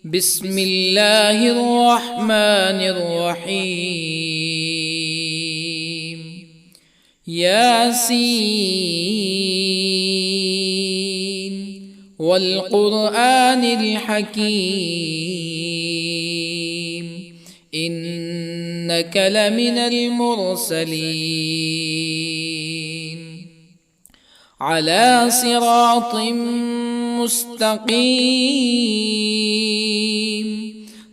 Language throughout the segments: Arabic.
بسم الله الرحمن الرحيم. ياسين والقرآن الحكيم إنك لمن المرسلين على صراط مستقيم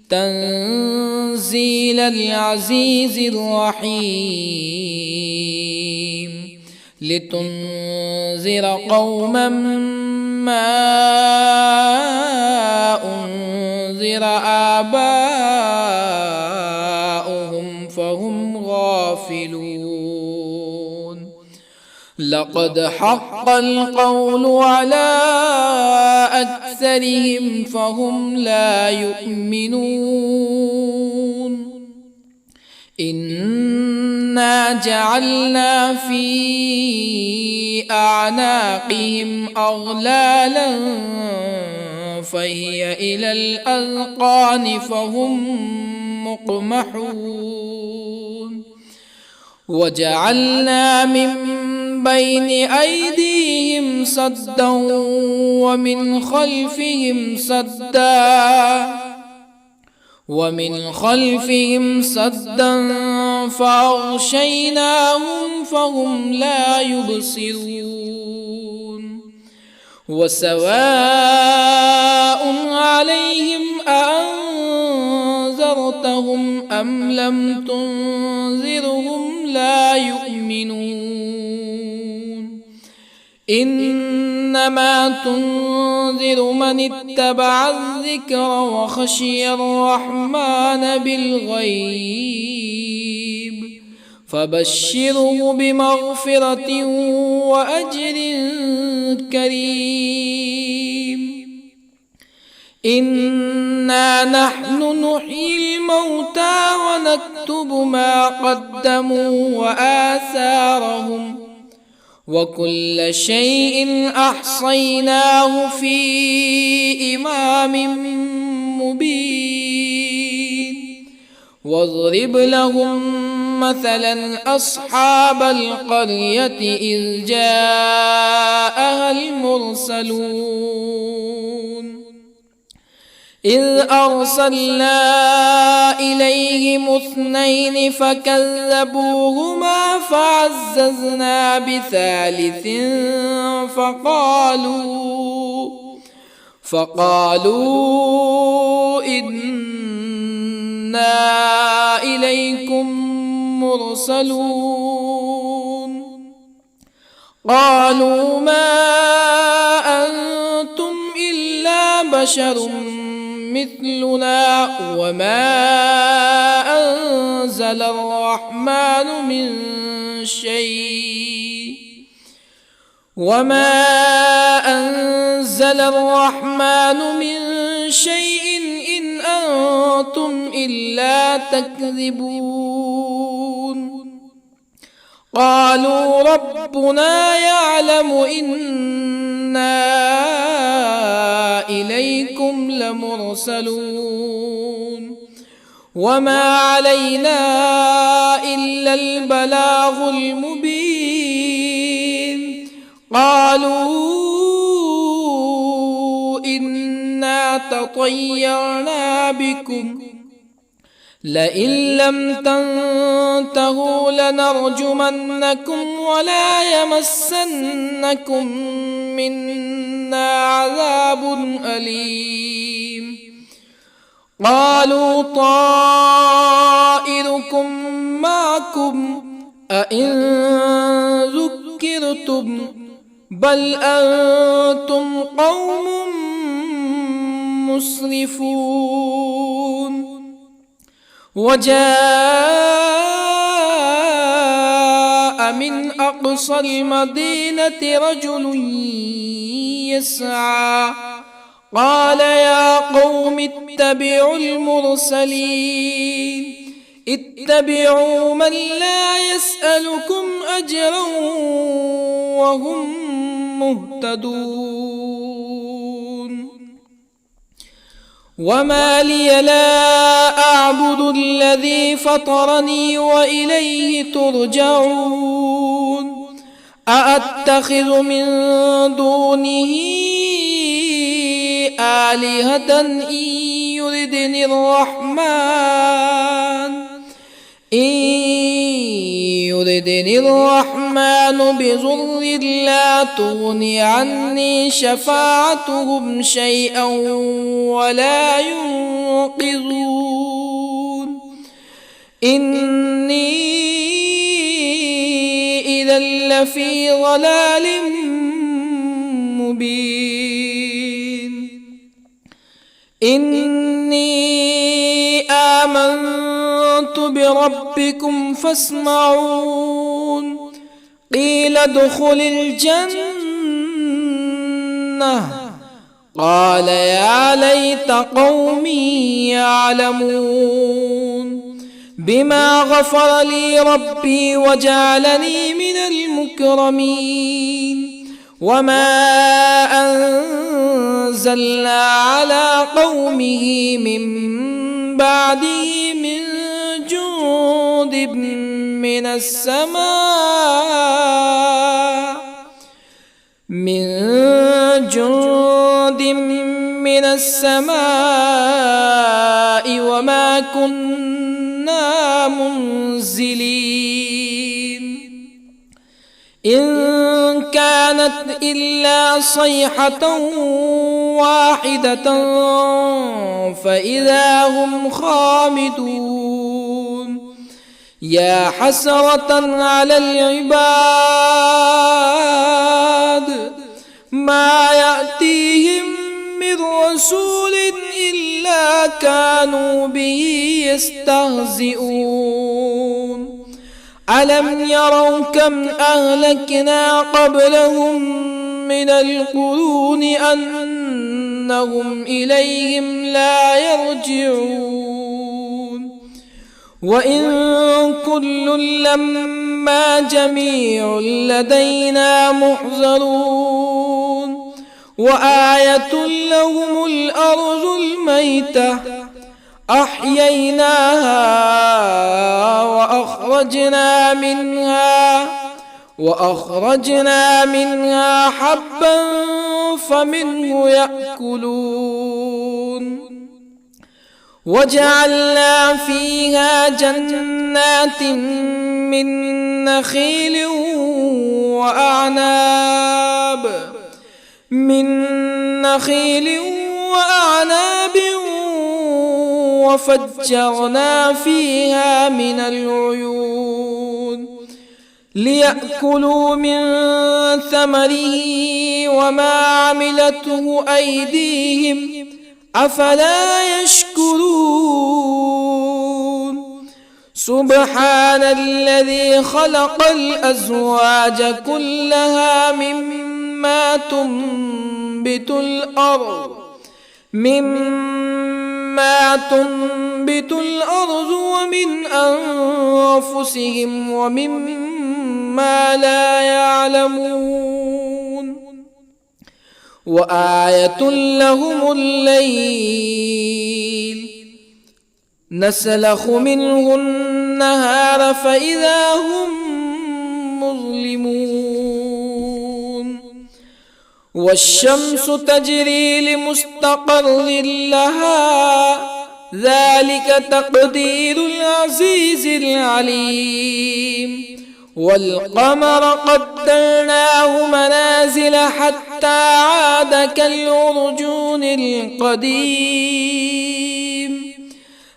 تنزيل العزيز الرحيم لتنذر قوما ما أنذر آباؤهم فهم غافلون. لقد حق القول على أكثرهم فهم لا يؤمنون. إنا جعلنا في أعناقهم أغلالا فهي إلى الأذقان فهم مقمحون. وجعلنا من بين أيديهم سدا ومن خلفهم سدا فأغشيناهم فهم لا يبصرون. وسواء عليهم أأنذرتهم أم لم تنذرهم لا يؤمنون. إنما تنذر من اتبع الذكر وخشي الرحمن بالغيب فبشره بمغفرة وأجر كريم. إنا نحن نحيي الموتى ونكتب ما قدموا وآثارهم وكل شيء أحصيناه في إمام مبين. واضرب لهم مثلا أصحاب القرية إذ جاءها المرسلون إذ أرسلنا إليهم اثنين فكذبوهما فعززنا بثالث فقالوا إنا إليكم مرسلون. قالوا ما أنتم إلا بشر مثلنا وما أنزل الرحمن من شيء إن أنتم إلا تكذبون. قالوا ربنا يعلم إنا إليكم لمرسلون وما علينا إلا البلاغ المبين. قالوا إنا تطيرنا بكم لئن لم تنتهوا لنرجمنكم ولا يمسنكم منا عذاب أليم. قالوا طائركم معكم أئن ذكرتم بل أنتم قوم مسرفون. وجاء من أقصى المدينة رجل يسعى قال يا قوم اتبعوا المرسلين اتبعوا من لا يسألكم أجرا وهم مهتدون. وما لي لا أعبد الذي فطرني وإليه ترجعون أأتخذ من دونه آلهة يردني الرحمن بضر لا تغن عني شفاعتهم شيئا ولا ينقذون إني إذا لفي ضلال مبين إني آمنت بربكم فاسمعون قيل ادخل الجنة قال يا ليت قومي يعلمون بما غفر لي ربي وجعلني من المكرمين وما أنزلنا على قومه من بعده من جند من السماء وما كنا منزلين إن كانت إلا صيحة واحدة فإذا هم خامدون يا حسرة على العباد ما يأتيهم من رسول إلا كانوا به يستهزئون ألم يروا كم أهلكنا قبلهم من القرون أنهم إليهم لا يرجعون وإن كل لما جميع لدينا محضرون وآية لهم الأرض الميتة أحييناها وأخرجنا منها حبا فمنه يأكلون وجعلنا فيها جنات من نخيل وأعناب وفجرنا فيها من العيون ليأكلوا من ثمره وما عملته أيديهم أفلا يشكرون سبحان الذي خلق الأزواج كلها مما تنبت الأرض ومن أنفسهم ومما لا يعلمون وآية لهم الليل نسلخ منه النهار فإذا هم مظلمون والشمس تجري لمستقر لها ذلك تقدير العزيز العليم والقمر قدرناه منازل حتى عاد كالعرجون القديم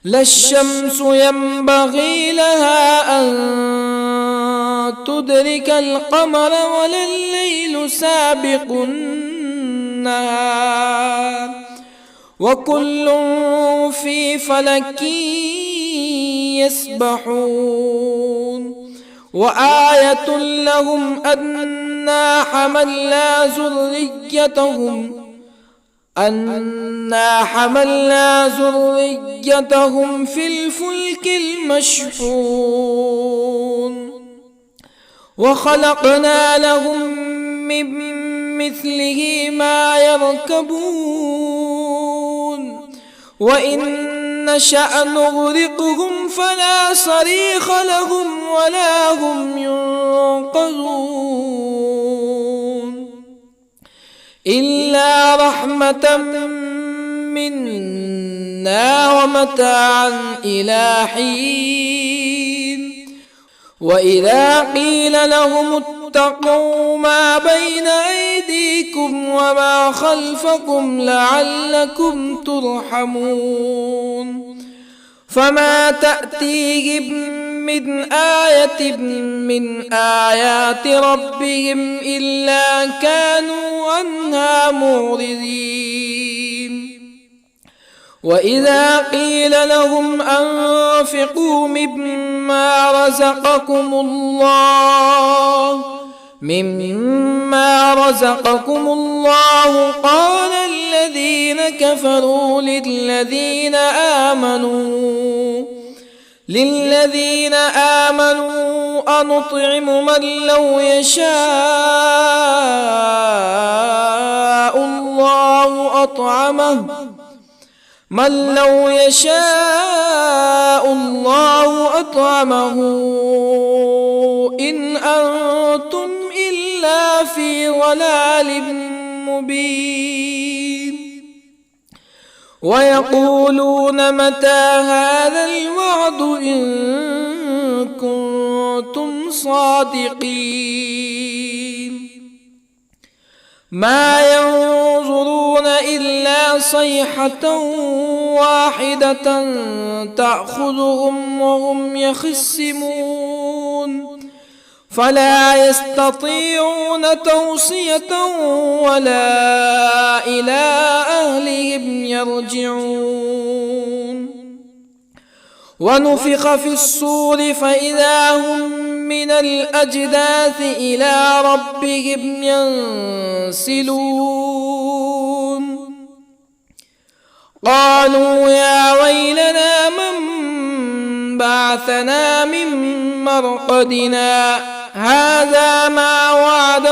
لا الشمس ينبغي لها أن تدرك القمر ولا الليل سابق النهار وكل في فلك يسبحون وآية لهم أنا حملنا ذريتهم في الفلك المشحون وخلقنا لهم من مثله ما يركبون وإن نشأ نغرقهم فلا صريخ لهم ولا هم ينقذون إلا رحمة منا ومتاعا إلى حين وإذا قيل لهم اتقوا ما بين أيديكم وما خلفكم لعلكم ترحمون فما تأتيهم من آية من آيات ربهم إلا كانوا عنها معرضين وإذا قيل لهم أنفقوا مما رزقكم الله قال الذين كفروا للذين آمنوا أنطعم من لو يشاء الله أطعمه إن أنتم إلا في ضلال مبين ويقولون متى هذا الوعد إن كنتم صادقين ما ينظرون إلا صيحة واحدة تأخذهم وهم يخصمون فلا يستطيعون توصية ولا إلى أهلهم يرجعون ونفخ في الصور فإذا هم من الأجداث إلى ربهم ينسلون قالوا يا ويلنا من بعثنا من مرقدنا هذا ما وعد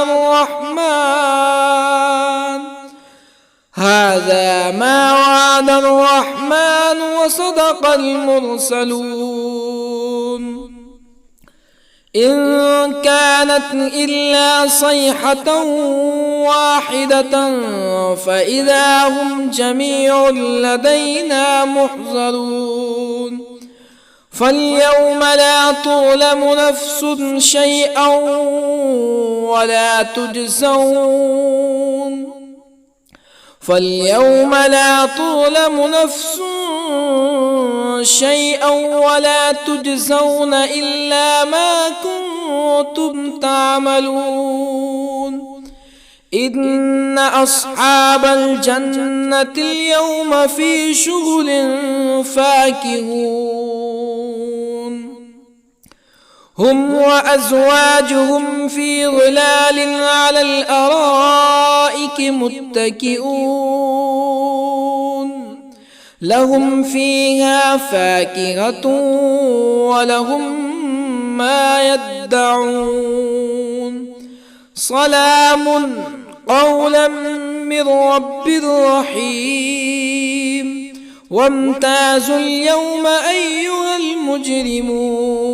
الرحمن وصدق المرسلون إن كانت إلا صيحة واحدة فإذا هم جميع لدينا محضرون فاليوم لا تظلم نفس شيئا ولا تجزون إلا ما كنتم تعملون إن أصحاب الجنة اليوم في شغل فاكهون هم وأزواجهم في ظلال على الأرائك متكئون لهم فيها فاكهة ولهم ما يدعون سلام قولا من رب رحيم وامتازوا اليوم أيها المجرمون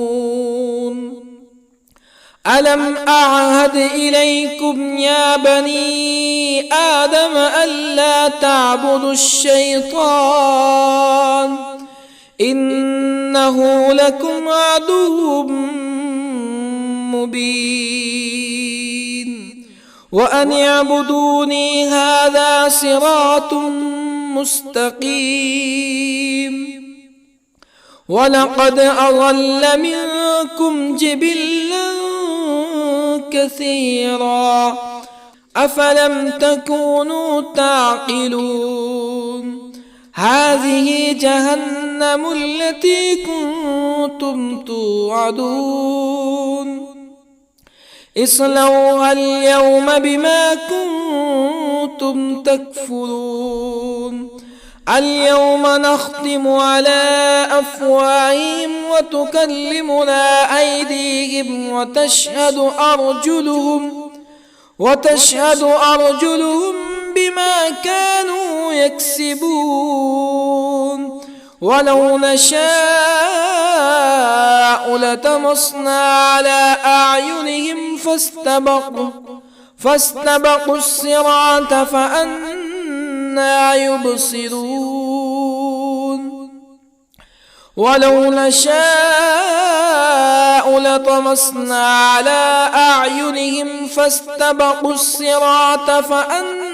ألم أعهد إليكم يا بني آدم ألا تعبدوا الشيطان إنه لكم عدو مبين وأن اعبدوني هذا صراط مستقيم ولقد أضل منكم جبلا كثيرا أفلم تكونوا تعقلون هذه جهنم التي كنتم توعدون اصلوها اليوم بما كنتم تكفرون اليوم نختم على أفواههم وتكلمنا أيديهم وتشهد أرجلهم بما كانوا يكسبون ولو نشاء لطمسنا على أعينهم فاستبقوا الصراط فأنى يبصرون ولو نشاء لطمسنا على أعينهم فاستبقوا الصراط فأنى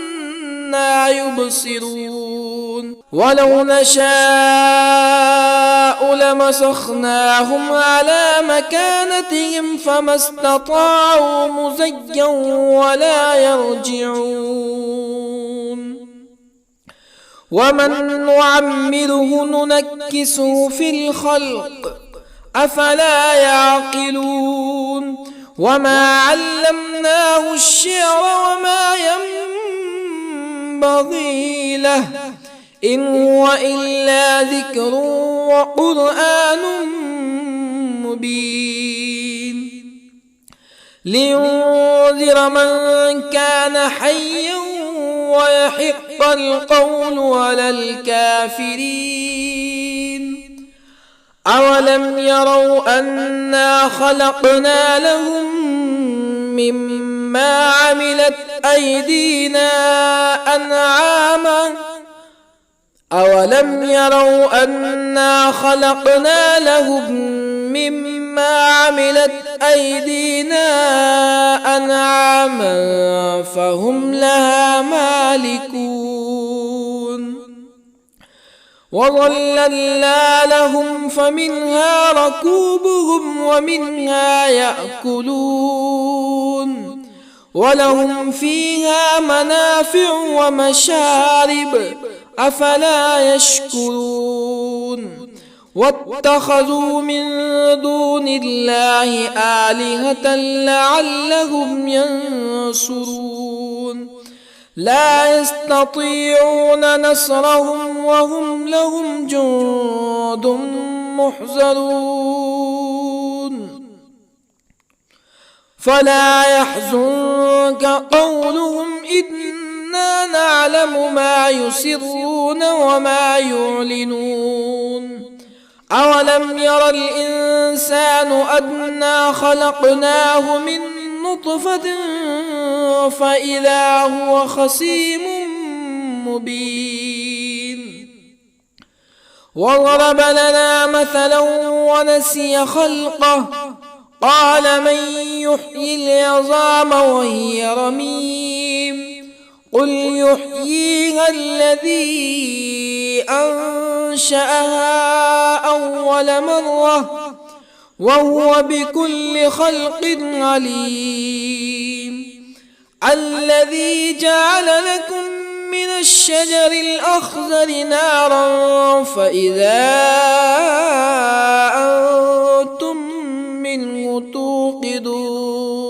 يبصرون ولو نشاء لمسخناهم على مكانتهم فما استطاعوا مزيا ولا يرجعون ومن نعمره ننكسه في الخلق أفلا يعقلون وما علمناه الشعر وما ينبغي له إن هو إلا ذكر وقرآن مبين لينذر من كان حيا ويحق القول على الكافرين أولم يروا أنا خلقنا لهم مما عملت أيدينا أنعاما أولم يروا أنا خلقنا لهم مما عملت أيدينا أنعاما فهم لها مالكون وظللنا لهم فمنها ركوبهم ومنها يأكلون ولهم فيها منافع ومشارب أفلا يشكرون واتخذوا من دون الله آلهة لعلهم ينصرون لا يستطيعون نصرهم وهم لهم جند محضرون فلا يحزنك قولهم إنا نعلم ما يسرون وما يعلنون أولم ير الإنسان أنا خلقناه من نطفة فإذا هو خصيم مبين وضرب لنا مثلا ونسي خلقه قال من يحيي العظام وهي رميم قل يحييها الذي أنشأها أول مرة وهو بكل خلق عليم الذي جعل لكم من الشجر الأخضر نارا فإذا أنتم منه توقدون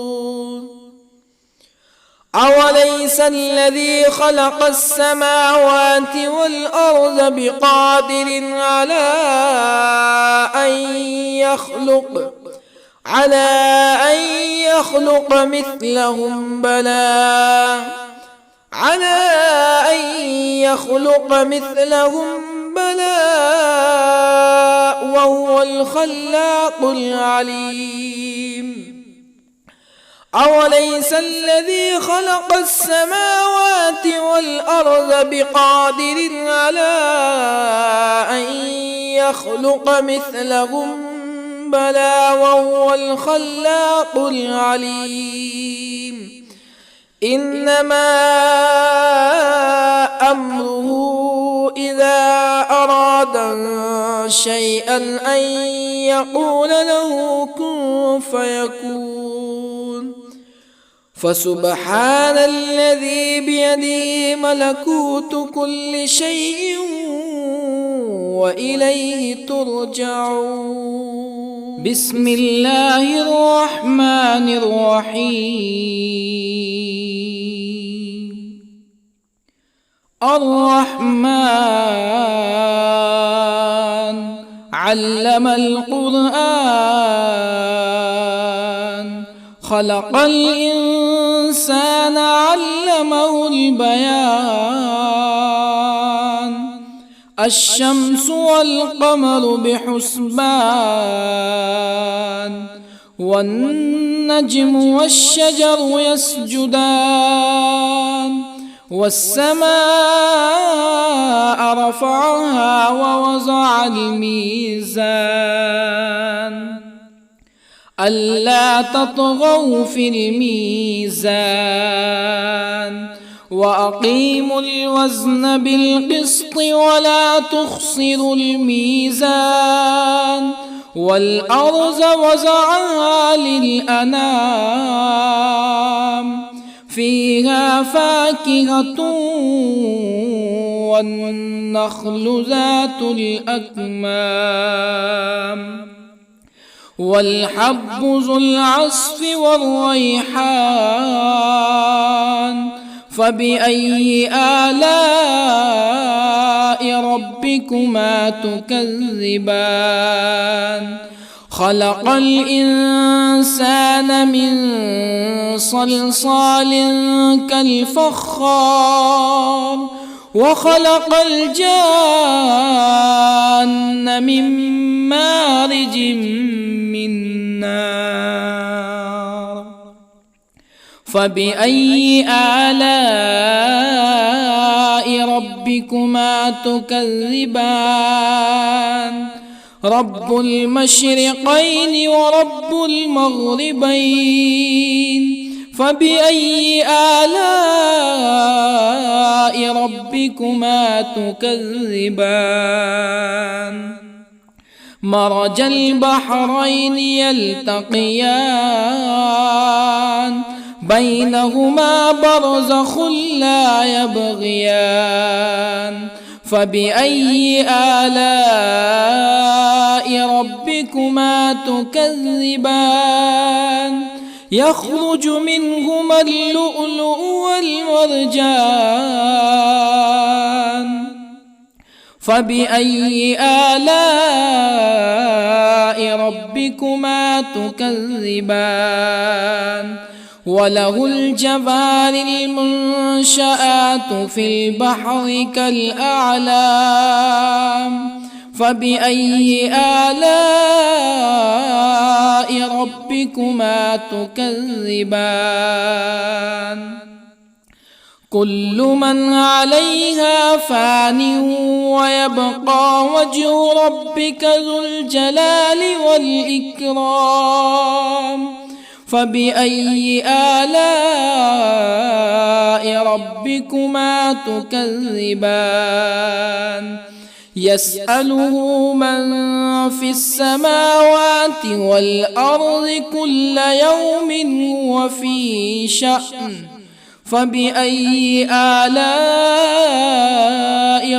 أوليس الذي خلق السماوات والأرض بقادر على أن يخلق مثلهم بلى وهو الخلاق العليم أوليس الذي خلق السماوات والأرض بقادر على أن يخلق مثلهم بلى وهو الخلاق العليم إنما أمره إذا أراد شيئا أن يقول له كن فيكون فسبحان الذي بيده ملكوت كل شيء وإليه ترجعون بسم الله الرحمن الرحيم الرحمن علم القرآن خلق الإنسان الإنسان علمه البيان الشمس والقمر بحسبان والنجم والشجر يسجدان والسماء رفعها ووضع الميزان ألا تطغوا في الميزان وأقيموا الوزن بالقسط ولا تخسروا الميزان والأرض وضعها للأنام فيها فاكهة والنخل ذات الأكمام والحب ذو العصف والريحان فبأي آلاء ربكما تكذبان خلق الإنسان من صلصال كالفخار وخلق الجان من مارج من نار فبأي آلاء ربكما تكذبان رب المشرقين ورب المغربين فبأي آلاء ربكما تكذبان مرج البحرين يلتقيان بينهما برزخ لا يبغيان فبأي آلاء ربكما تكذبان يخرج منهما اللؤلؤ والمرجان فبأي آلاء ربكما تكذبان وله الجوار المنشآت في البحر كالأعلام فبأي آلاء ربكما تكذبان كل من عليها فان ويبقى وجه ربك ذو الجلال والإكرام فبأي آلاء ربكما تكذبان يسأله من في السماوات والأرض كل يوم هو في شأن فبأي آلاء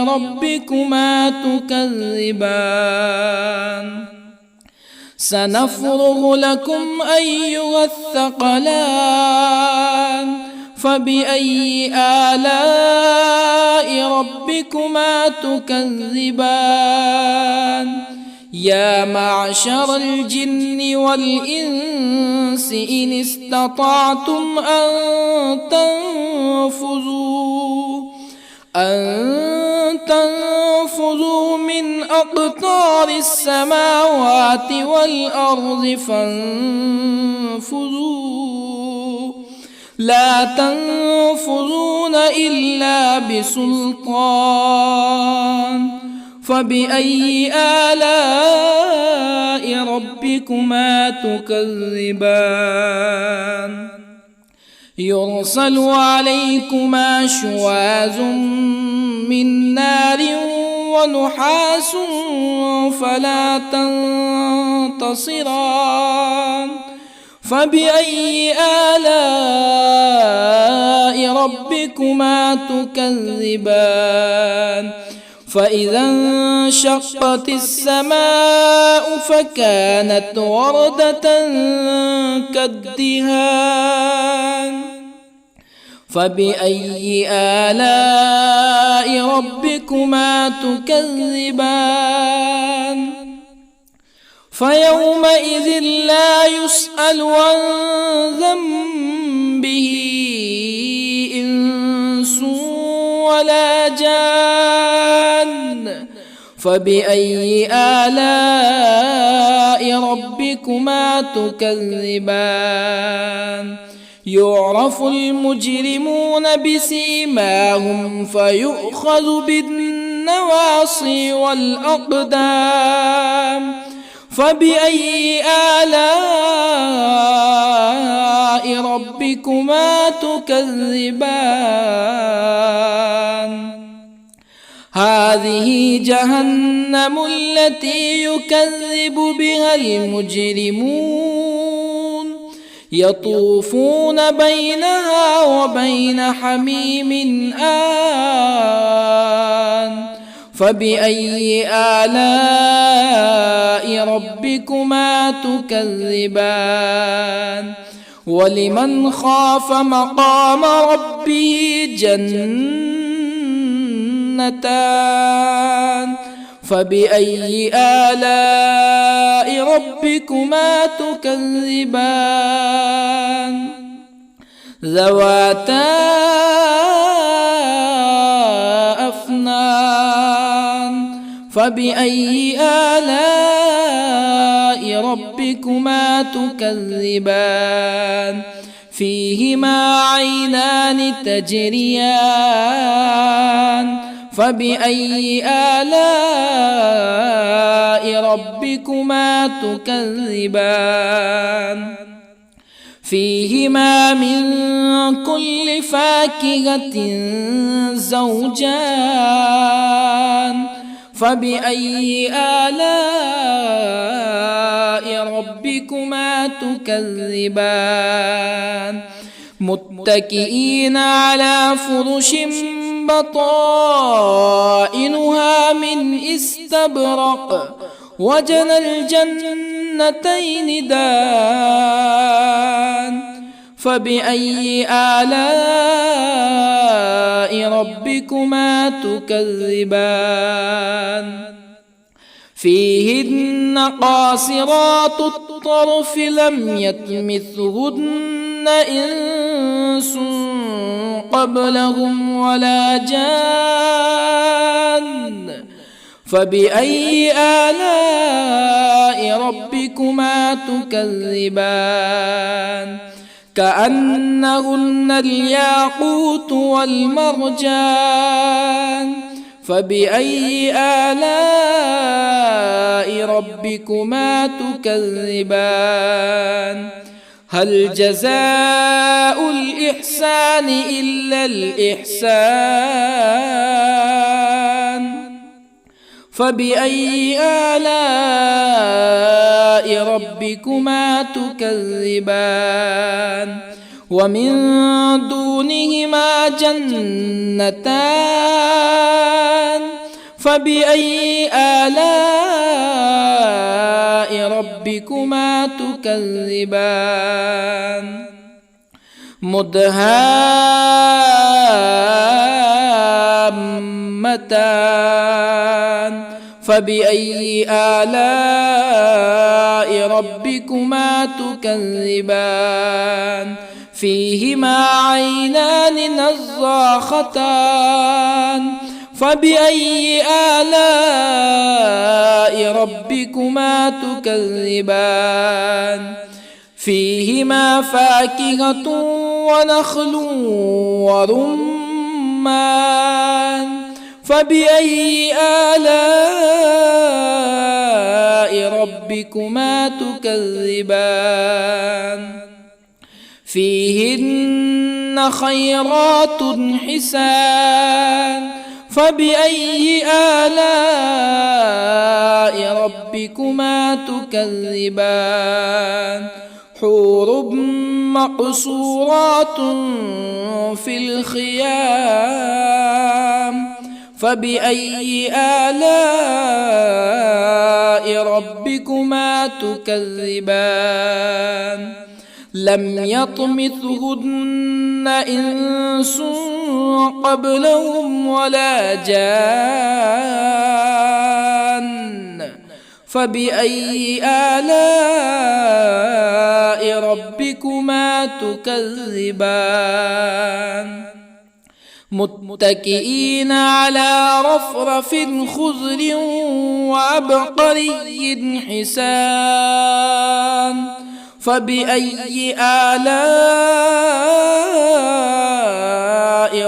ربكما تكذبان سنفرغ لكم أيها الثقلان فبأي آلاء ربكما تكذبان يا معشر الجن والإنس إن استطعتم أن تنفذوا من أقطار السماوات والأرض فانفذوا لا تنفذون إلا بسلطان فبأي آلاء ربكما تكذبان يرسل عليكما شواظ من نار ونحاس فلا تنتصران فبأي آلاء ربكما تكذبان فإذا انشقت السماء فكانت وردة كالدهان فبأي آلاء ربكما تكذبان فيومئذ لا يسأل عن ذنبه به إنس ولا جان فبأي آلاء ربكما تكذبان يعرف المجرمون بسيماهم فيؤخذ بالنواصي والأقدام فبأي آلاء ربكما تكذبان هذه جهنم التي يكذب بها المجرمون يطوفون بينها وبين حميم آن فبأي آلاء ربكما تكذبان ولمن خاف مقام ربه جنتان فبأي آلاء ربكما تكذبان ذواتا أفنان فبأي آلاء ربكما تكذبان فيهما عينان تجريان فبأي آلاء ربكما تكذبان فيهما من كل فاكهة زوجان فبأي آلاء ربكما تكذبان متكئين على فرش بطائنها من استبرق وجنى الجنتين دان فبأي آلاء ربكما تكذبان فيهن قاصرات الطرف لم يطمثهن إنس قبلهم ولا جان فبأي آلاء ربكما تكذبان كأنهن الياقوت والمرجان فبأي آلاء ربكما تكذبان هل جزاء الإحسان إلا الإحسان فبأي آلاء ربكما تكذبان ومن دونهما جنتان فبأي آلاء ربكما تكذبان مدهامتان فبأي آلاء ربكما تكذبان فيهما عينان نضاختان فبأي آلاء ربكما تكذبان فيهما فاكهة ونخل ورمان فبأي آلاء ربكما تكذبان فيهن خيرات حسان فبأي آلاء ربكما تكذبان حور مقصورات في الخيام فبأي آلاء ربكما تكذبان لم يطمثهن إنس قبلهم ولا جان فبأي آلاء ربكما تكذبان متكئين على رفرف خضر وعبقري حسان فبأي آلاء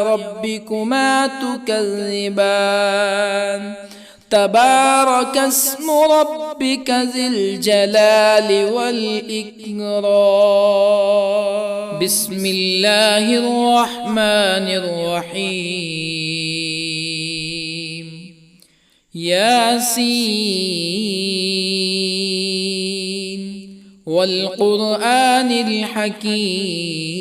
ربكما تكذبان تبارك اسم ربك ذي الجلال والإكرام بسم الله الرحمن الرحيم ياسين والقرآن الحكيم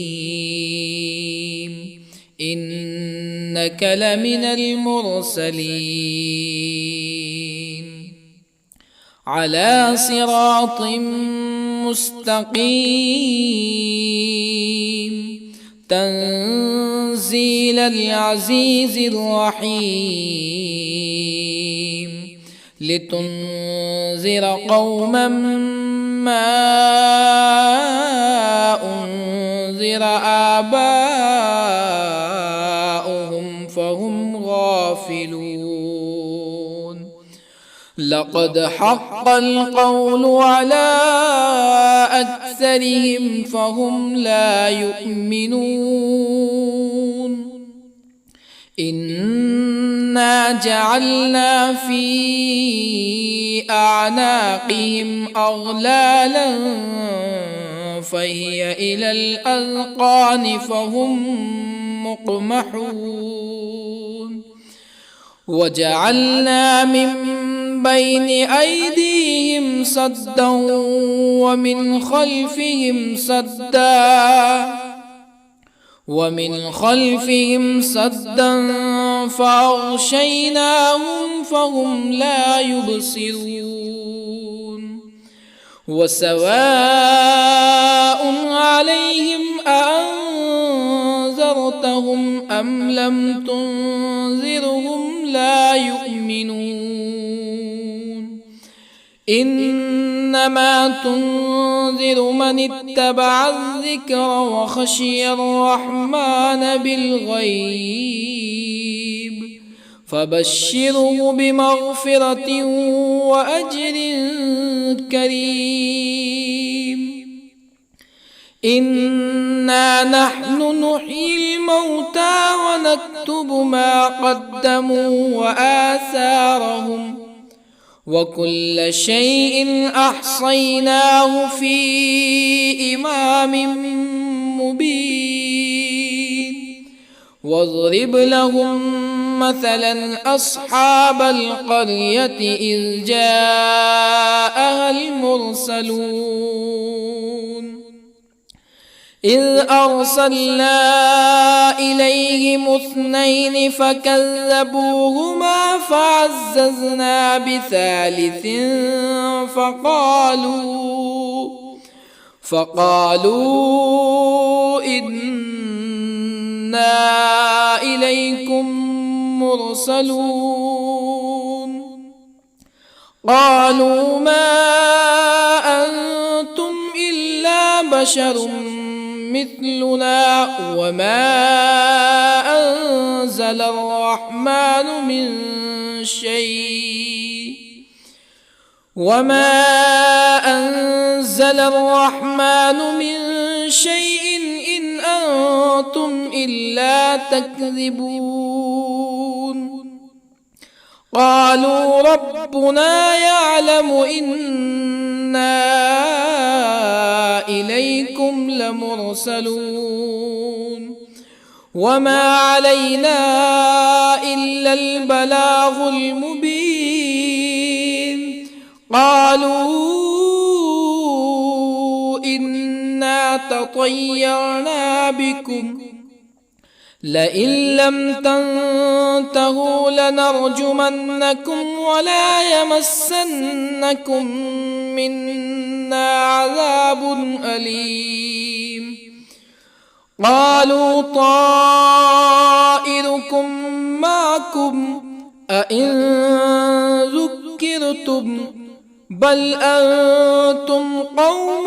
إنك لمن المرسلين على صراط مستقيم تنزيل العزيز الرحيم لتنذر قوما ما أنذر آباؤهم فهم غافلون لقد حق القول على أكثرهم فهم لا يؤمنون إنا جعلنا في أعناقهم أغلالا فهي إلى الأذقان فهم مقمحون وجعلنا من بين أيديهم سدا ومن خلفهم سدا فأغشيناهم فهم لا يبصرون وسواء عليهم أأنذرتهم أم لم تنذرهم لا يؤمنون إنما تنذر من اتبع الذكر وخشي الرحمن بالغيب فبشره بمغفرة وأجر كريم إنا نحن نحيي الموتى ونكتب ما قدموا وآثارهم وكل شيء أحصيناه في إمام مبين واضرب لهم مثلا أصحاب القرية إذ جاءها المرسلون إذ أرسلنا إليهم 2 فكذبوهما فعززنا بثالث فقالوا إنا إليكم مرسلون قالوا ما أنتم إلا بشر مثلنا وما أنزل الرحمن من شيء إن أنتم إلا تكذبون قالوا ربنا يعلم إنا إليكم لمرسلون وما علينا إلا البلاغ المبين قالوا إنا تطيرنا بكم لئن لم تنتهوا لنرجمنكم ولا يمسنكم منا عذاب أليم قالوا طائركم معكم أئن ذكرتم بل أنتم قوم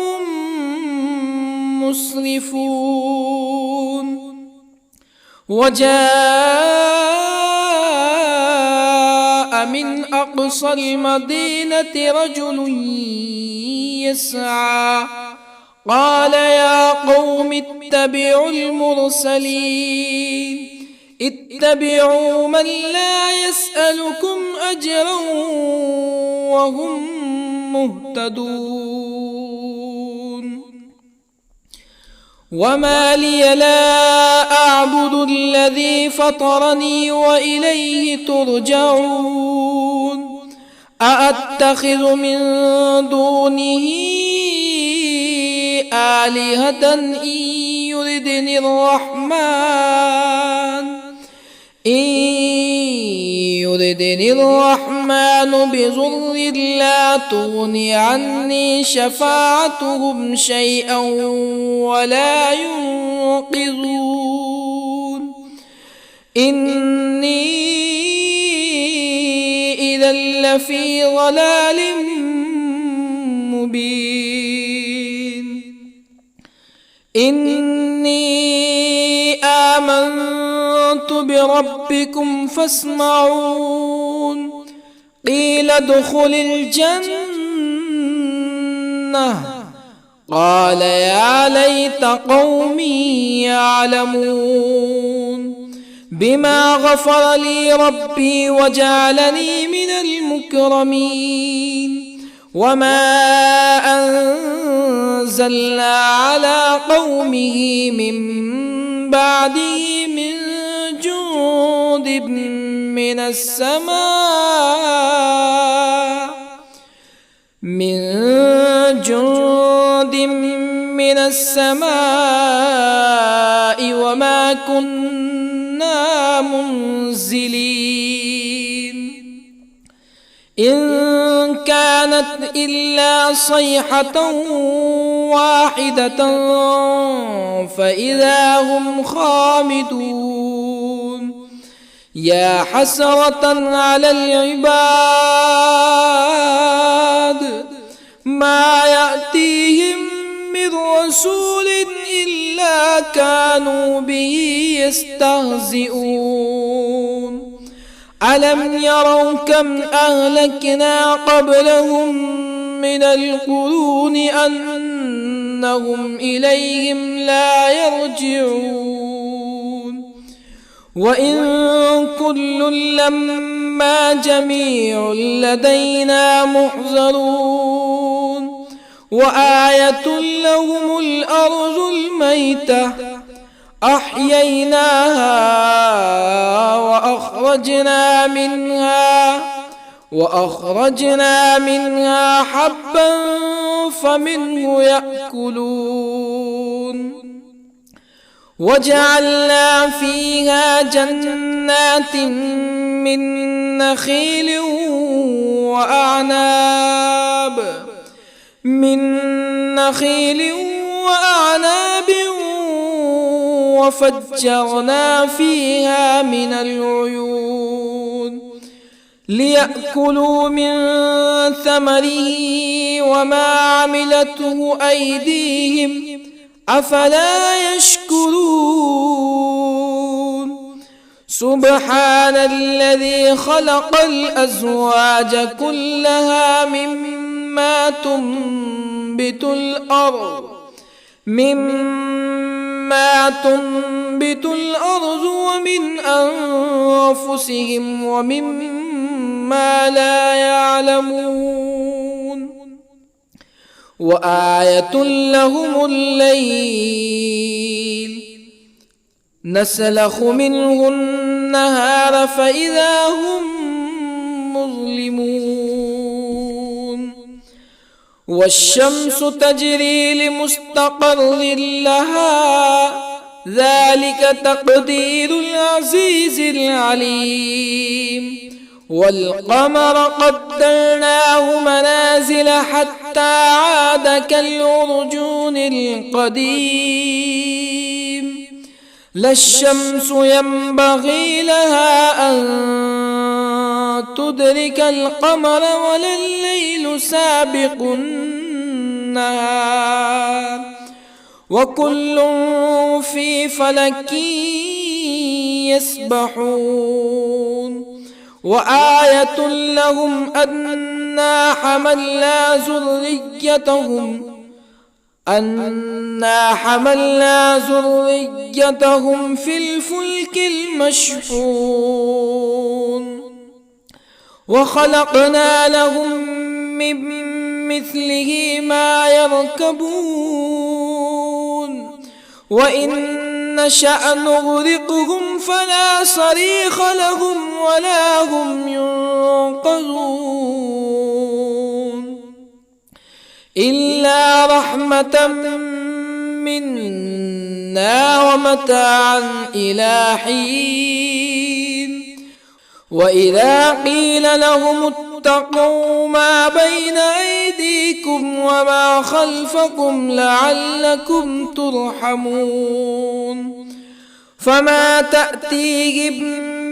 مسرفون. وجاء من أقصى المدينة رجل يسعى قال يا قوم اتبعوا المرسلين اتبعوا من لا يسألكم أجرا وهم مهتدون. وما لي لا أعبد الذي فطرني وإليه ترجعون. أأتخذ من دونه آلهة إن يردني الرحمن بضر لا تغني عني شفاعتهم شيئا ولا ينقذون. إني إذا لفي ضلال مبين. إني آمنت بربكم فاسمعون. قيل ادخل الجنة قال يا ليت قومي يعلمون. بما غفر لي ربي وجعلني من المكرمين. وما أنزلنا على قومه من بعده من جند من السماء وما كنا منزلين. إن كانت إلا صيحة واحدة فإذا هم خامدون. يا حسرة على العباد ما يأتيهم من رسول إلا كانوا به يستهزئون. ألم يروا كم أهلكنا قبلهم من القرون أنهم إليهم لا يرجعون. وإن كل لما جميع لدينا محضرون. وآية لهم الأرض الميتة أحييناها وأخرجنا منها حبا فمنه يأكلون. وجعلنا فيها جنات من نخيل وأعناب وفجرنا فيها من العيون ليأكلوا من ثمره وما عملته أيديهم أفلا يشكرون. سبحان الذي خلق الأزواج كلها مما تنبت الأرض ومن أنفسهم ومما لا يعلمون. وآية لهم الليل نسلخ منه النهار فإذا هم مظلمون. والشمس تجري لمستقر لها ذلك تقدير العزيز العليم. والقمر قدرناه منازل حتى عاد كالعرجون القديم. لا الشمس ينبغي لها أن تدرك القمر ولا الليل الليل سابق النهار وكل في فلك يسبحون وآية لهم أنا حملنا ذريتهم في الفلك المشحون وخلقنا لهم من مثله ما يركبون وإن نشأ نغرقهم فلا صريخ لهم ولا هم ينقذون إلا رحمة منا ومتاعا إلى حين وإذا قيل لهم اتقوا ما بين أيديكم وما خلفكم لعلكم ترحمون فما تأتيهم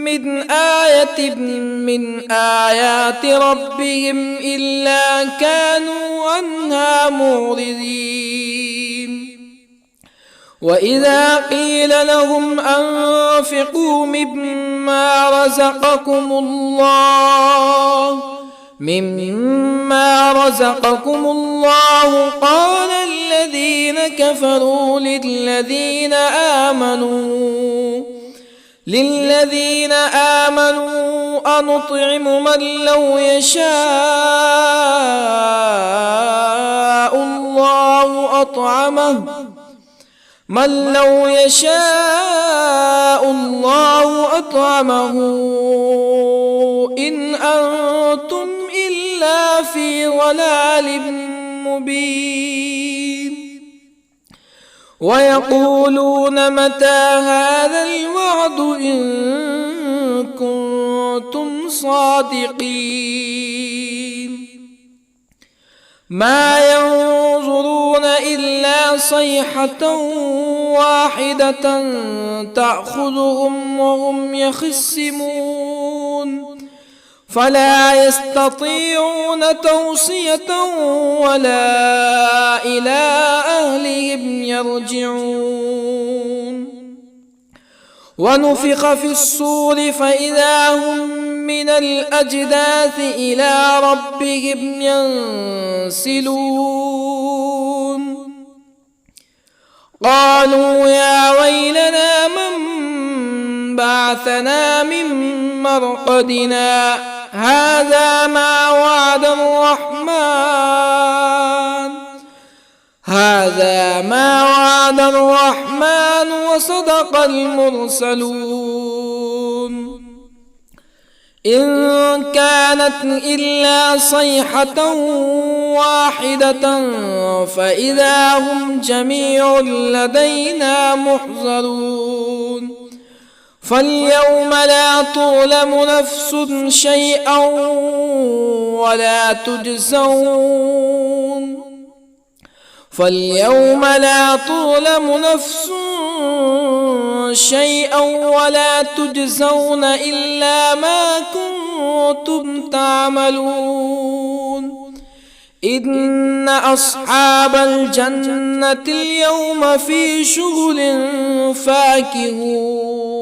من آية من آيات ربهم إلا كانوا عنها معرضين وإذا قيل لهم أنفقوا مما رزقكم الله قال الذين كفروا للذين آمنوا أنطعم من لو يشاء الله أطعمه إن أنتم إلا في ضلال مبين ويقولون متى هذا الوعد إن كنتم صادقين ما ينظرون إلا صيحة واحدة تأخذهم وهم يخصمون فلا يستطيعون توصية ولا إلى أهلهم يرجعون ونفخ في الصور فإذا هم من الأجداث إلى ربهم ينسلون قالوا يا ويلنا من بعثنا من مرقدنا هذا ما وعد الرحمن وصدق المرسلون إن كانت إلا صيحة واحدة فإذا هم جميع لدينا محضرون فاليوم لا تظلم نفس شيئا ولا تجزون إلا ما كنتم تعملون إن أصحاب الجنة اليوم في شغل فاكهون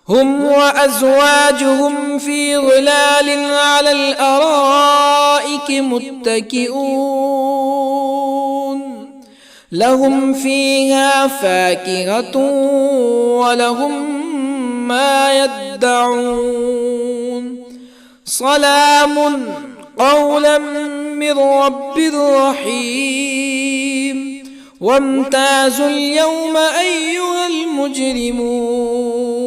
هم وأزواجهم في ظلال على الأرائك متكئون لهم فيها فاكهة ولهم ما يدعون سلام قولا من رب رحيم وامتازوا اليوم أيها المجرمون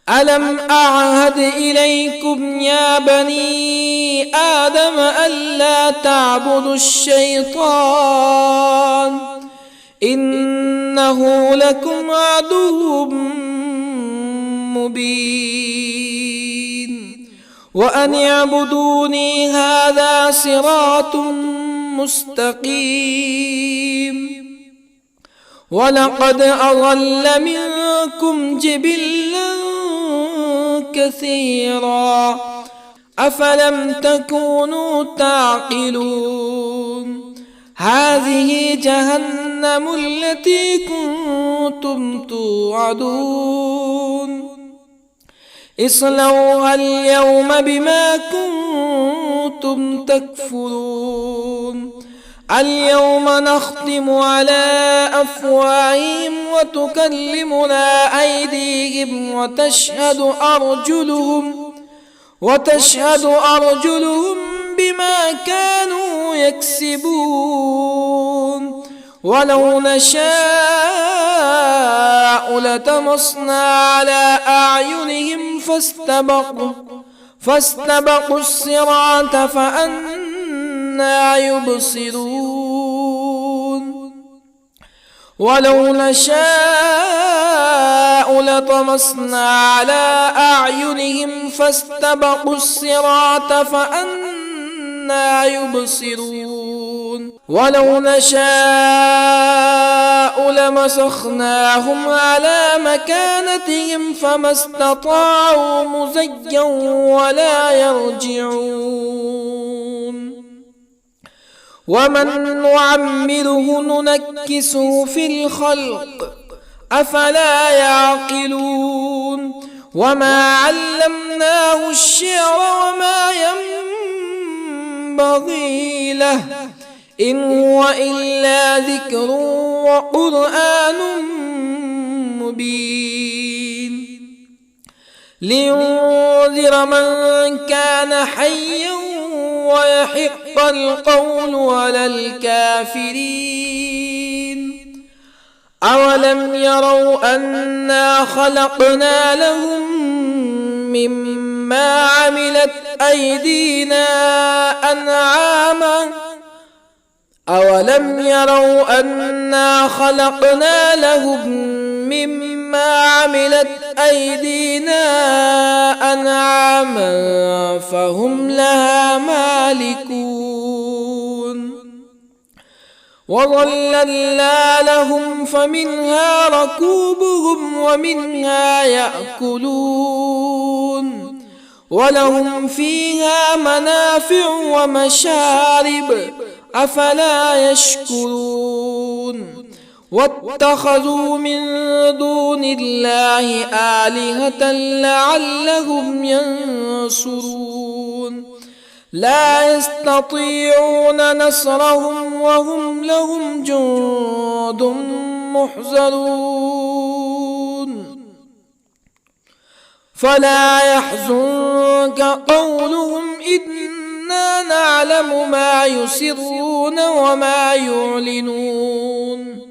ألم أعهد إليكم يا بني آدم ألا تعبدوا الشيطان إنه لكم عدو مبين وأن اعبدوني هذا صراط مستقيم ولقد أضل منكم جبلا كثيرا أفلم تكونوا تعقلون هذه جهنم التي كنتم توعدون اصلوها اليوم بما كنتم تكفرون اليوم نختم على أفواههم وتكلمنا أيديهم وتشهد أرجلهم بما كانوا يكسبون ولو نشاء لطمسنا على أعينهم فاستبقوا الصراط فأنى يبصرون ولو نشاء لطمسنا على أعينهم فاستبقوا الصراط فأنى يبصرون ولو نشاء لمسخناهم على مكانتهم فما استطاعوا مزيا ولا يرجعون ومن نعمره ننكسه في الخلق أفلا يعقلون وما علمناه الشعر وما ينبغي له إن هو إلا ذكر وقرآن مبين لينذر من كان حيا ويحق القول على الكافرين أولم يروا أنا خلقنا لهم مما عملت أيدينا أنعاما أولم يروا أنا خلقنا لهم مما عملت أيدينا أنعاما فهم لها مالكون وظللنا لهم فمنها ركوبهم ومنها يأكلون ولهم فيها منافع ومشارب أفلا يشكرون واتخذوا من دون الله آلهة لعلهم ينصرون لا يستطيعون نصرهم وهم لهم جند محضرون فلا يحزنك قولهم إنا نعلم ما يسرون وما يعلنون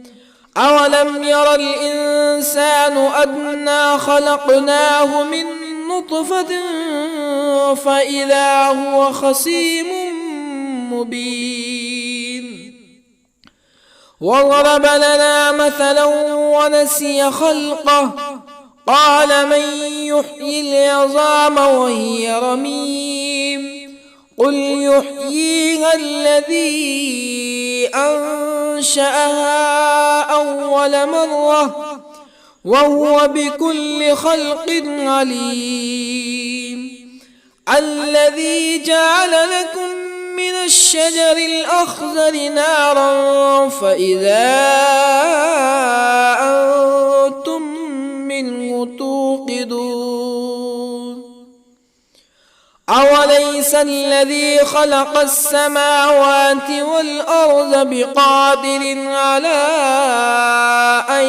أولم ير الإنسان أنا خلقناه من نطفة فإذا هو خصيم مبين وضرب لنا مثلا ونسي خلقه قال من يحيي العظام وهي رميم قل يحييها الذي أنشأها أول مرة وهو بكل خلق عليم الذي جعل لكم من الشجر الأخضر نارا فإذا أنتم منه توقدون أوليس الذي خلق السماوات والأرض بقادر على أن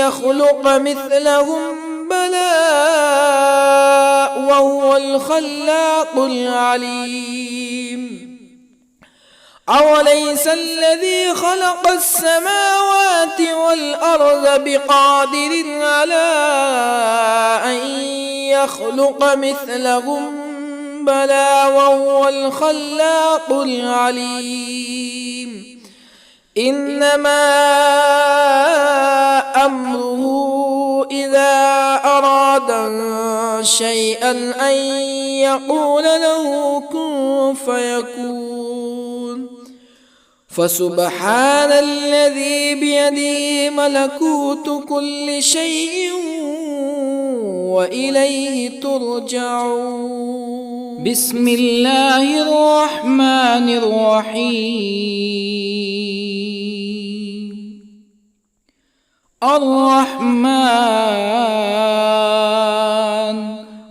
يخلق مثلهم بلى وهو الخلاق العليم أوليس الذي خلق السماوات والأرض بقادر على أن يخلق مثلهم بلى وهو الخلاق العليم إنما أمره إذا أراد شيئا أن يقول له كن فيكون فسبحان الذي بيده ملكوت كل شيء وإليه ترجعون. بسم الله الرحمن الرحيم. الرحمن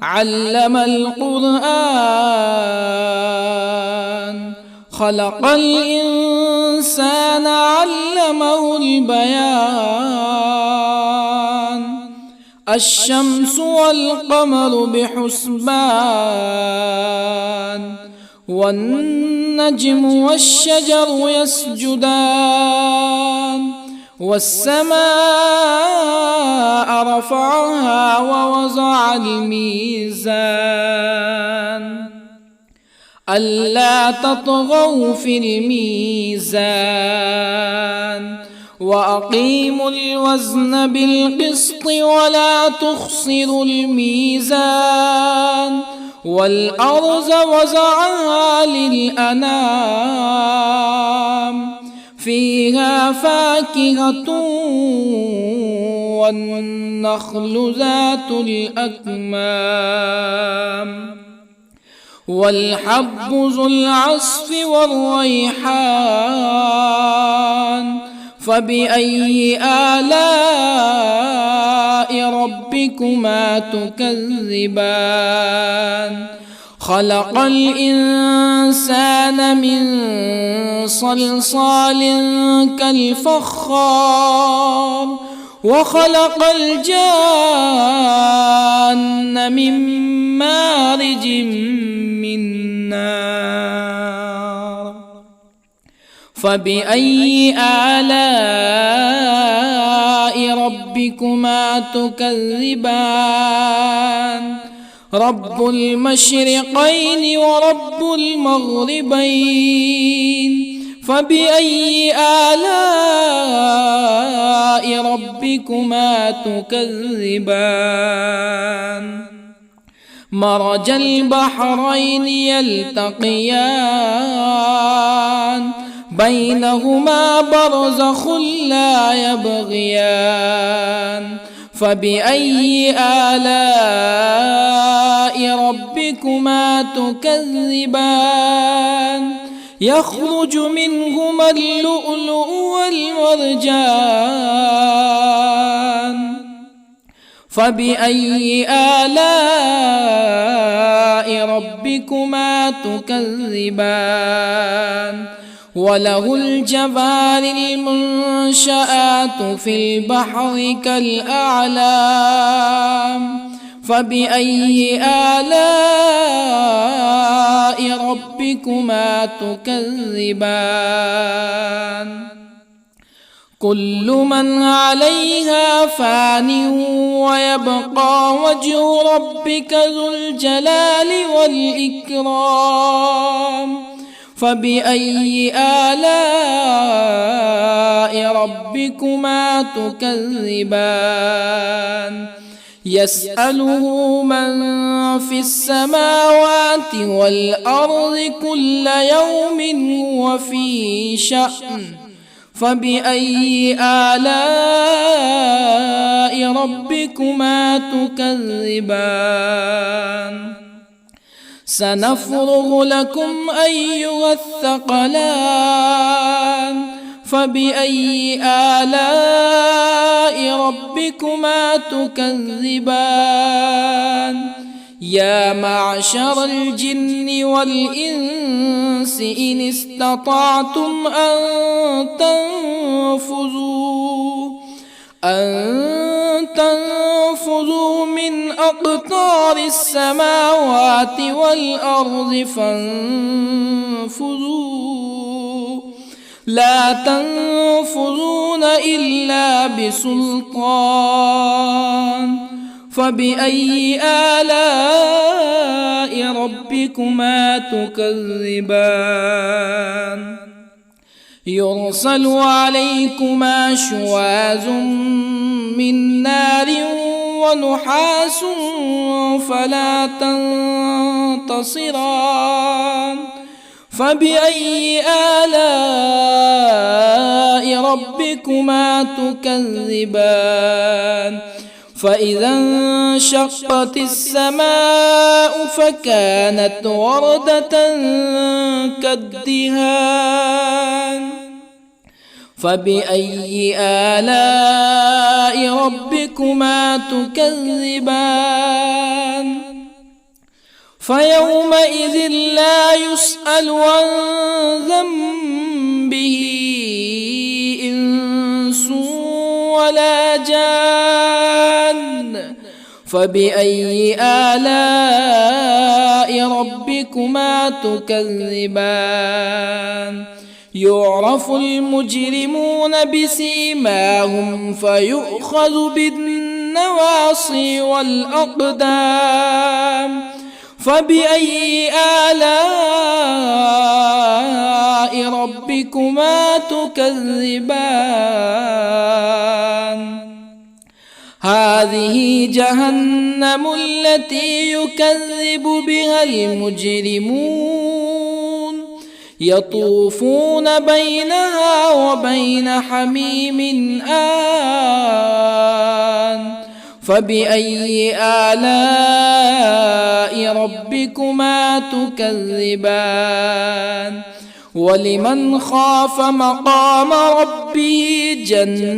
علم القرآن، خلق الإنسان علمه البيان. الشمس والقمر بحسبان، والنجم والشجر يسجدان. والسماء رفعها ووضع الميزان، ألا تطغوا في الميزان، وأقيموا الوزن بالقسط ولا تخسروا الميزان. والأرض وضعها للأنام، فيها فاكهة والنخل ذات الأكمام، والحب ذو العصف والريحان. فبأي آلاء ربكما تكذبان؟ خلق الإنسان من صلصال كالفخار، وخلق الجان من مارج من نار. فبأي آلاء ربكما تكذبان؟ رب المشرقين ورب المغربين. فبأي آلاء ربكما تكذبان؟ مرج البحرين يلتقيان، بينهما برزخ لا يبغيان. فبأي آلاء ربكما تكذبان؟ يخرج منهما اللؤلؤ والمرجان. فبأي آلاء ربكما تكذبان؟ وله الجوار المنشآت في البحر كالأعلام. فبأي آلاء ربكما تكذبان؟ كل من عليها فان، ويبقى وجه ربك ذو الجلال والإكرام. فبأي آلاء ربكما تكذبان؟ يسأله من في السماوات والأرض كل يوم هو في شأن. فبأي آلاء ربكما تكذبان؟ سنفرغ لكم أيها الثقلان. فبأي آلاء ربكما تكذبان؟ يا معشر الجن والإنس إن استطعتم أن تنفذوا من أقطار السماوات والأرض فانفذوا، لا تنفذون إلا بسلطان. فبأي آلاء ربكما تكذبان؟ يرسل عليكما شواظ من نار ونحاس فلا تنتصران. فبأي آلاء ربكما تكذبان فإذا انشقت السماء فكانت وردة كالدهان فبأي آلاء ربكما تكذبان فيومئذ لا يسأل عن ذنبه إنس ولا جان فبأي آلاء ربكما تكذبان يعرف المجرمون بسيماهم فيؤخذ بالنواصي والأقدام فبأي آلاء ربكما تكذبان هذه جهنم التي يكذب بها المجرمون يطوفون بينها وبين حميم آن فبأي آلاء ربكما تكذبان ولمن خاف مقام ربه جنتان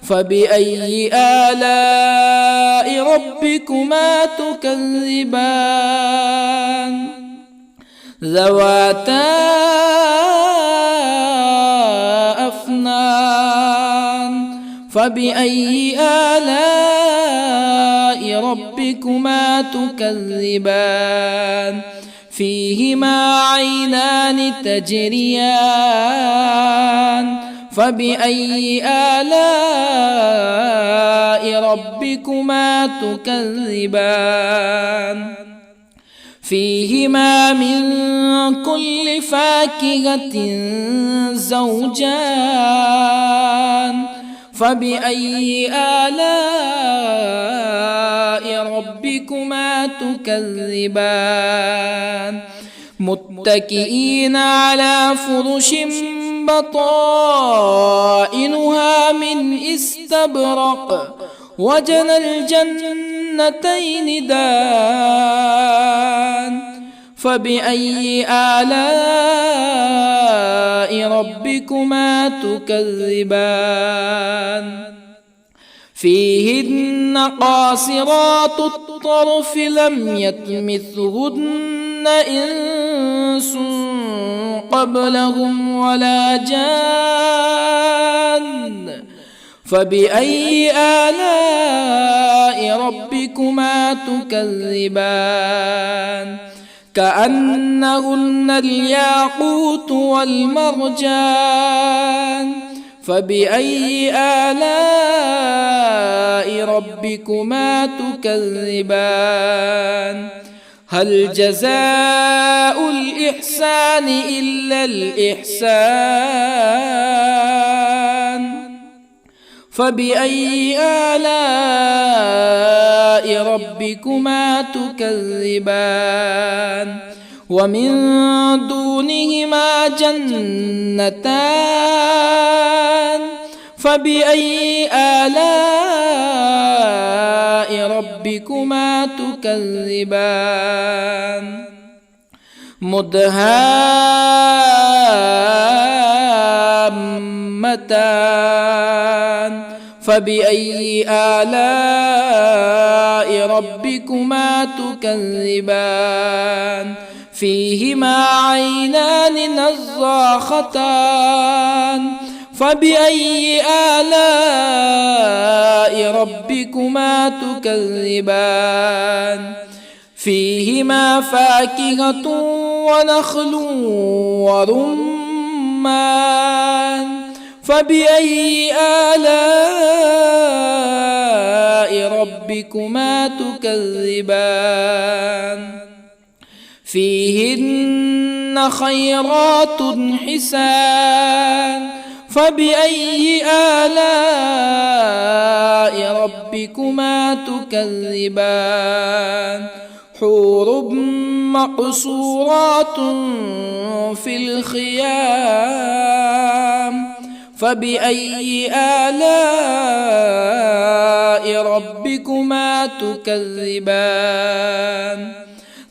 فبأي آلاء ربكما تكذبان ذواتا أفنان فبأي آلاء ربكما تكذبان فيهما عينان تجريان فبأي آلاء ربكما تكذبان فيهما من كل فاكهة زوجان فبأي آلاء ربكما تكذبان متكئين على فرش بطائنها من استبرق وجنى الجنتين دان فبأي آلاء ربكما تكذبان فيهن قاصرات الطرف لم يطمثهن إنس قبلهم ولا جان فبأي آلاء ربكما تكذبان كأنهن الياقوت والمرجان فبأي آلاء ربكما تكذبان هل جزاء الإحسان إلا الإحسان فبأي آلاء ربكما تكذبان ومن دونهما جنتان فبأي آلاء ربكما تكذبان مدهامتان فبأي آلاء ربكما تكذبان فيهما عينان نضاختان فبأي آلاء ربكما تكذبان فيهما فاكهة ونخل ورمان فبأي آلاء ربكما تكذبان فيهن خيرات حسان فبأي آلاء ربكما تكذبان حور مقصورات في الخيام فبأي آلاء ربكما تكذبان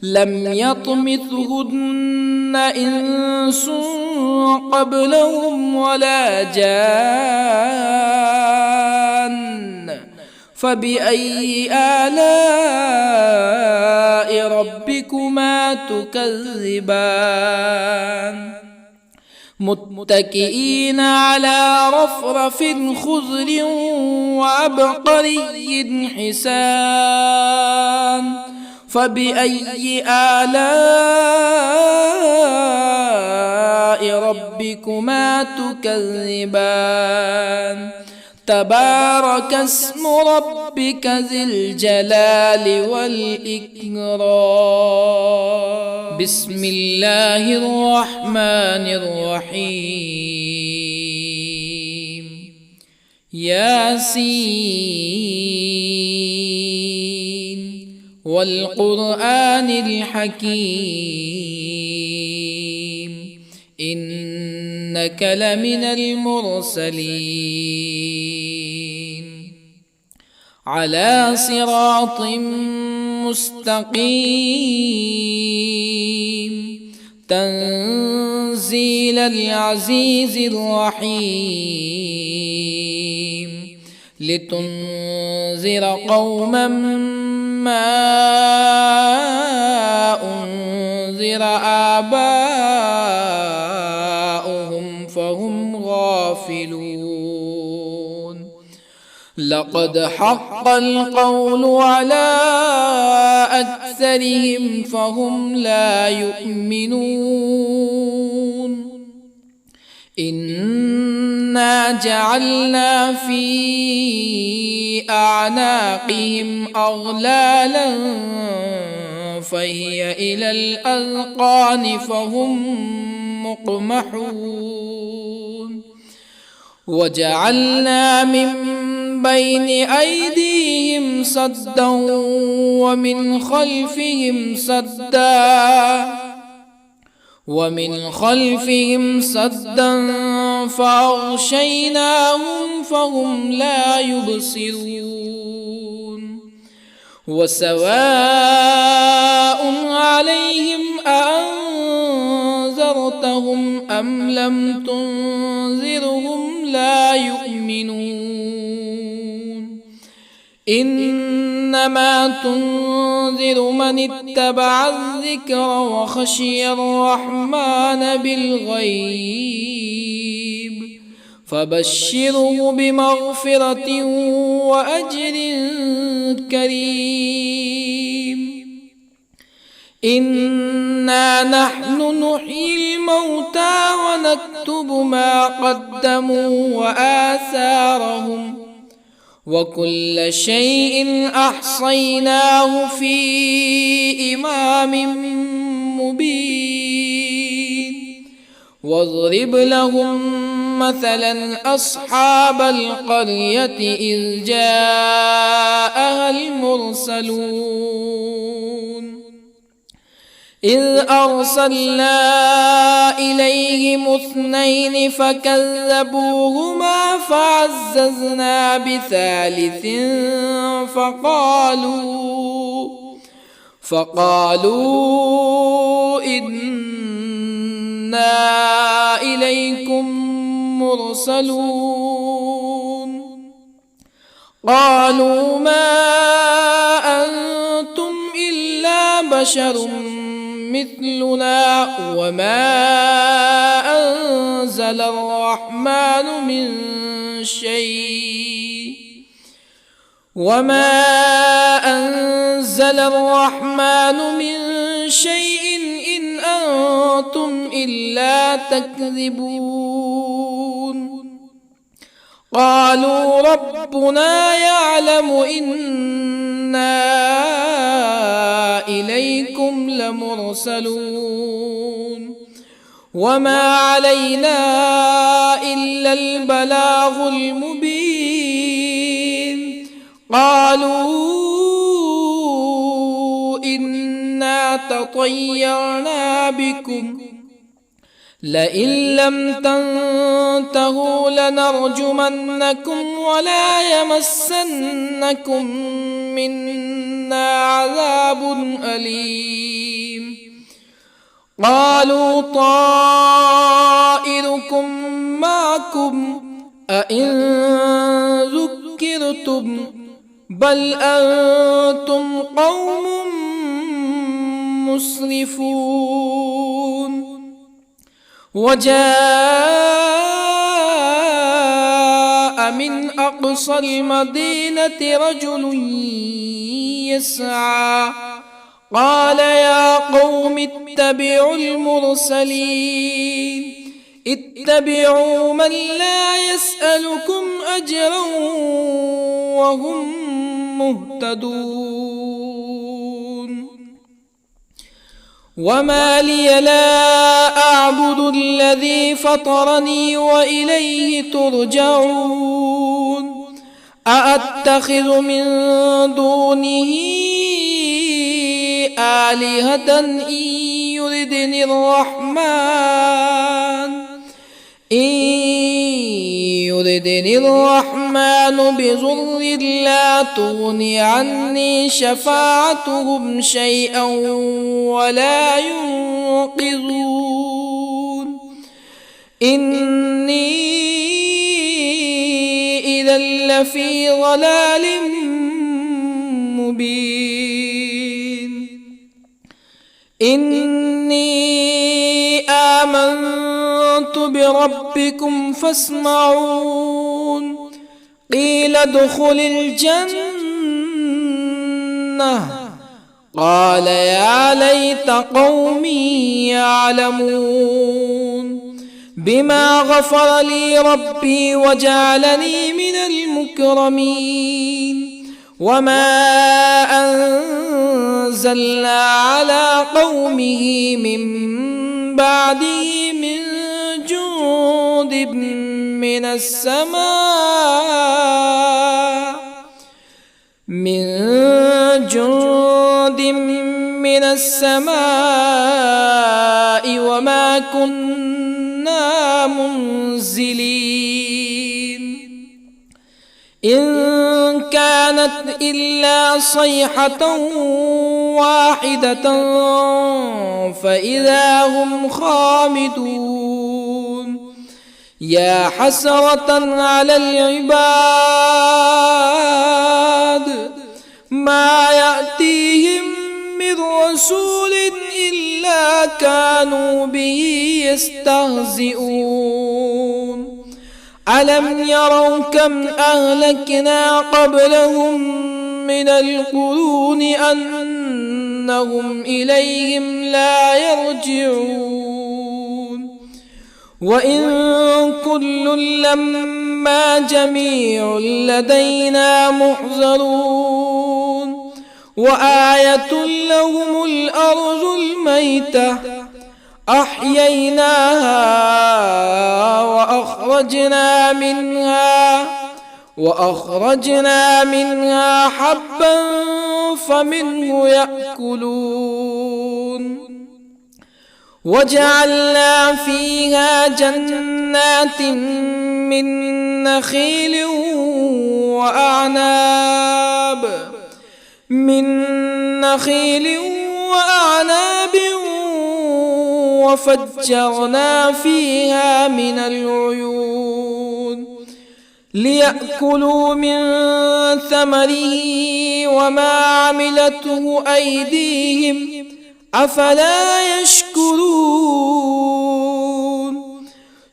لم يطمثهن إنس قبلهم ولا جان فبأي آلاء ربكما تكذبان متكئين على رفرف خضر وعبقري حسان فبأي آلاء ربكما تكذبان تبارك اسم ربك ذي الجلال والإكرام بسم الله الرحمن الرحيم ياسين والقرآن الحكيم إنك لمن المرسلين على صراط مستقيم تنزيل العزيز الرحيم لتنذر قوما ما أنذر آباؤهم فهم غافلون لقد حق القول على أكثرهم فهم لا يؤمنون إنا جعلنا في أعناقهم أغلالا فهي إلى الأذقان فهم مقمحون وجعلنا من بين أيديهم سدا ومن خلفهم سدا فأغشيناهم فهم لا يبصرون وسواء عليهم أأنذرتهم أم لم تنذرهم لا يؤمنون إنما تنذر من اتبع الذكر وخشي الرحمن بالغيب فبشره بمغفرة وأجر كريم إنا نحن نحيي الموتى ونكتب ما قدموا وآثارهم وكل شيء أحصيناه في إمام مبين واضرب لهم مثلا أصحاب القرية إذ جاءها المرسلون إذ أرسلنا إليهم اثنين فكذبوهما فعززنا بثالث فقالوا إنا إليكم مرسلون قالوا ما أنتم إلا بشر مثلنا وما أنزل الرحمن من شيء إن أنتم إلا تكذبون قالوا ربنا يعلم إنا إليكم لمرسلون وما علينا إلا البلاغ المبين قالوا إنا تطيرنا بكم لئن لم تنتهوا لنرجمنكم ولا يمسنكم منا عذاب أليم قالوا طائركم معكم أئن ذكرتم بل أنتم قوم مسرفون وجاء من أقصى المدينة رجل يسعى قال يا قوم اتبعوا المرسلين اتبعوا من لا يسألكم أجرا وهم مهتدون وما لي لا أعبد الذي فطرني وإليه ترجعون أأتخذ من دونه آلهة إن يردني الرحمن بضر لا تغني عني شفاعتهم شيئا ولا ينقذون إني إذا لفي ضلال مبين إني آمنت بربكم فاسمعون قيل ادخل الجنة قال يا ليت قومي يعلمون بما غفر لي ربي وجعلني من المكرمين وما أنزلنا على قومه من بعده من جند من السماء وما كنا منزلين إن كانت إلا صيحة واحدة فإذا هم خامدون يا حسرة على العباد ما يأتيهم من رسول إلا كانوا به يستهزئون ألم يروا كم أهلكنا قبلهم من القرون أنهم إليهم لا يرجعون وإن كل لما جميع لدينا محضرون وآية لهم الأرض الميتة أحييناها وأخرجنا منها حبا فمنه يأكلون وجعلنا فيها جنات من نخيل وأعناب وفجرنا فيها من العيون ليأكلوا من ثمره وما عملته أيديهم أفلا يشكرون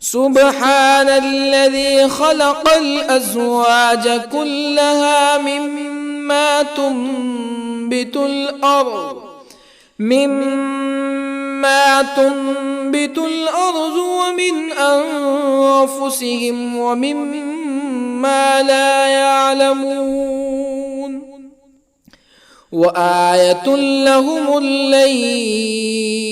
سبحان الذي خلق الأزواج كلها مما تنبت الأرض ومن أنفسهم ومما لا يعلمون وآية لهم الليل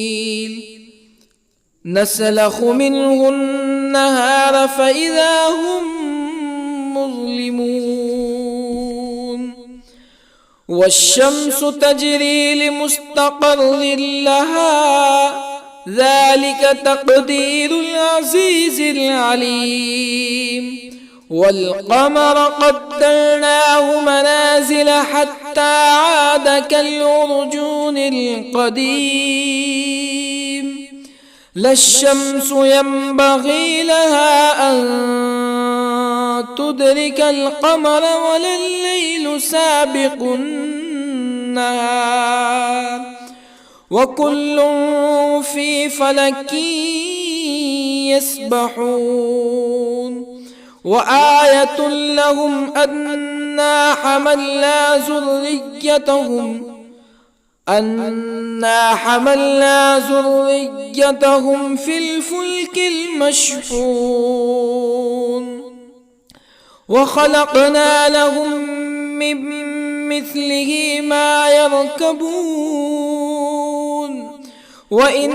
نسلخ منه النهار فإذا هم مظلمون والشمس تجري لمستقر لها ذلك تقدير العزيز العليم والقمر قدرناه منازل حتى عاد كالعرجون القديم لا الشمس ينبغي لها أن تدرك القمر ولا الليل سابق النهار وكل في فلك يسبحون وآية لهم أنا حملنا ذريتهم في الفلك المشحون وخلقنا لهم من مثله ما يركبون وإن